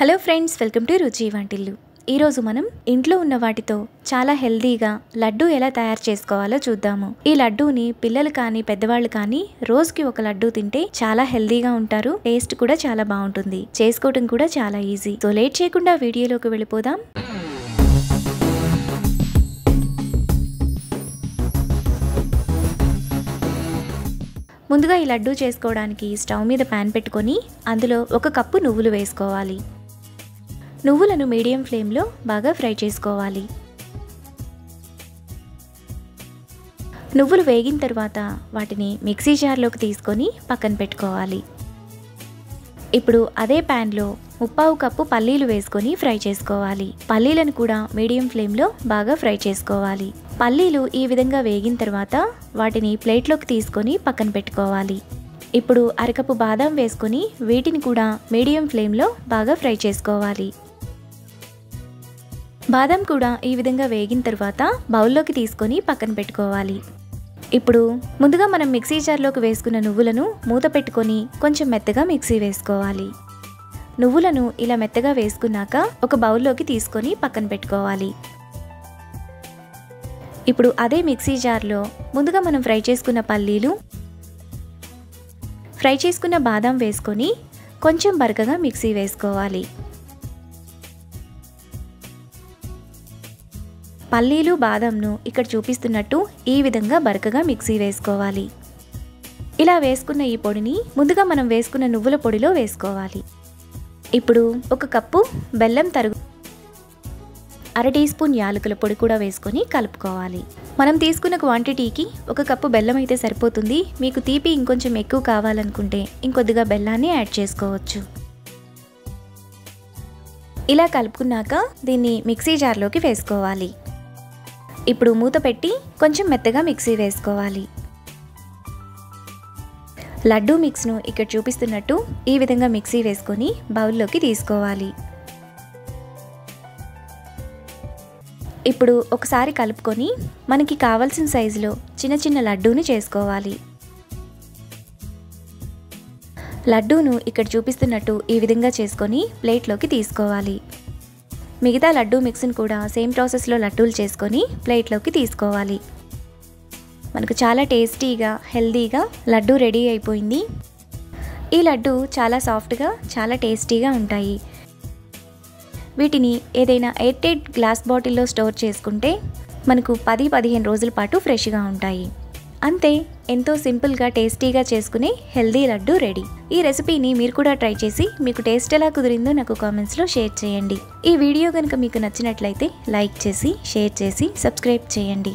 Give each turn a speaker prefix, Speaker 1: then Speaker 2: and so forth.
Speaker 1: Hello friends, welcome to రుచి వంటిల్లు. ఈరోజు మనం ఇంట్లో ఉన్న వాటితో చాలా హెల్దీగా లడ్డు ఎలా తయారు చేసుకోవాలో చూద్దాము. ఈ లడ్డూని పిల్లలు కానీ పెద్దవాళ్ళు కానీ రోజుకి ఒక లడ్డు తింటే చాలా హెల్దీగా ఉంటారు. టేస్ట్ కూడా చాలా బాగుంటుంది. చేసుకోవడం కూడా చాలా ఈజీ. సో లేట్ చేయకుండా వీడియోలోకి వెళ్ళిపోదాం. ముందుగా ఈ లడ్డు చేసుకోవడానికి స్టవ్ మీద ప్యాన్ పెట్టుకొని అందులో 1 కప్పు నువ్వులు వేసుకోవాలి. నువ్వులను మీడియం ఫ్లేమ్లో బాగా ఫ్రై చేసుకోవాలి. నువ్వులు వేగిన తర్వాత వాటిని మిక్సీ జార్లోకి తీసుకొని పక్కన పెట్టుకోవాలి. ఇప్పుడు అదే ప్యాన్లో 1/4 కప్పు పల్లీలు వేసుకొని ఫ్రై చేసుకోవాలి. పల్లీలను కూడా మీడియం ఫ్లేమ్లో బాగా ఫ్రై చేసుకోవాలి. పల్లీలు ఈ విధంగా వేగిన తర్వాత వాటిని ప్లేట్లోకి తీసుకొని పక్కన పెట్టుకోవాలి. ఇప్పుడు 1/2 కప్పు బాదం వేసుకొని వీటిని కూడా మీడియం ఫ్లేమ్లో బాగా ఫ్రై చేసుకోవాలి. బాదం కూడా ఈ విధంగా వేగిన తర్వాత బౌల్లోకి తీసుకొని పక్కన పెట్టుకోవాలి. ఇప్పుడు ముందుగా మనం మిక్సీ జార్లోకి వేసుకున్న నువ్వులను మూత పెట్టుకొని కొంచెం మెత్తగా మిక్సీ వేసుకోవాలి. నువ్వులను ఇలా మెత్తగా వేసుకున్నాక ఒక బౌల్లోకి తీసుకొని పక్కన పెట్టుకోవాలి. ఇప్పుడు అదే మిక్సీ జార్లో ముందుగా మనం ఫ్రై చేసుకున్న పల్లీలు, ఫ్రై చేసుకున్న బాదం వేసుకొని కొంచెం బరకగా మిక్సీ వేసుకోవాలి. పల్లీలు బాదంను ఇక్కడ చూపిస్తున్నట్టు ఈ విధంగా బరకగా మిక్సీ వేసుకోవాలి. ఇలా వేసుకున్న ఈ పొడిని ముందుగా మనం వేసుకున్న నువ్వుల పొడిలో వేసుకోవాలి. ఇప్పుడు 1 కప్పు బెల్లం తరుగు, 1/2 టీ స్పూన్ యాలకుల పొడి కూడా వేసుకొని కలుపుకోవాలి. మనం తీసుకున్న క్వాంటిటీకి 1 కప్పు బెల్లం అయితే సరిపోతుంది. మీకు తీపి ఇంకొంచెం ఎక్కువ కావాలనుకుంటే ఇంకొద్దిగా బెల్లాన్ని యాడ్ చేసుకోవచ్చు. ఇలా కలుపుకున్నాక దీన్ని మిక్సీ జార్లోకి వేసుకోవాలి. ఇప్పుడు మూత పెట్టి కొంచెం మెత్తగా మిక్సీ వేసుకోవాలి. లడ్డూ మిక్స్ను ఇక్కడ చూపిస్తున్నట్టు ఈ విధంగా మిక్సీ వేసుకొని బౌల్లోకి తీసుకోవాలి. ఇప్పుడు ఒకసారి కలుపుకొని మనకి కావాల్సిన సైజులో చిన్న చిన్న లడ్డూని చేసుకోవాలి. లడ్డూను ఇక్కడ చూపిస్తున్నట్టు ఈ విధంగా చేసుకొని ప్లేట్లోకి తీసుకోవాలి. మిగతా లడ్డూ మిక్స్ని కూడా సేమ్ ప్రాసెస్లో లడ్డూలు చేసుకొని ప్లేట్లోకి తీసుకోవాలి. మనకు చాలా టేస్టీగా హెల్దీగా లడ్డూ రెడీ అయిపోయింది. ఈ లడ్డు చాలా సాఫ్ట్గా చాలా టేస్టీగా ఉంటాయి. వీటిని ఏదైనా ఎయిర్ టైట్ గ్లాస్ బాటిల్లో స్టోర్ చేసుకుంటే మనకు 10-15 రోజుల పాటు ఫ్రెష్గా ఉంటాయి. అంతే, ఎంతో సింపుల్గా టేస్టీగా చేసుకునే హెల్దీ లడ్డు రెడీ. ఈ రెసిపీని మీరు కూడా ట్రై చేసి మీకు టేస్ట్ ఎలా కుదిరిందో నాకు కామెంట్స్లో షేర్ చేయండి. ఈ వీడియో కనుక మీకు నచ్చినట్లయితే లైక్ చేసి షేర్ చేసి సబ్స్క్రైబ్ చేయండి.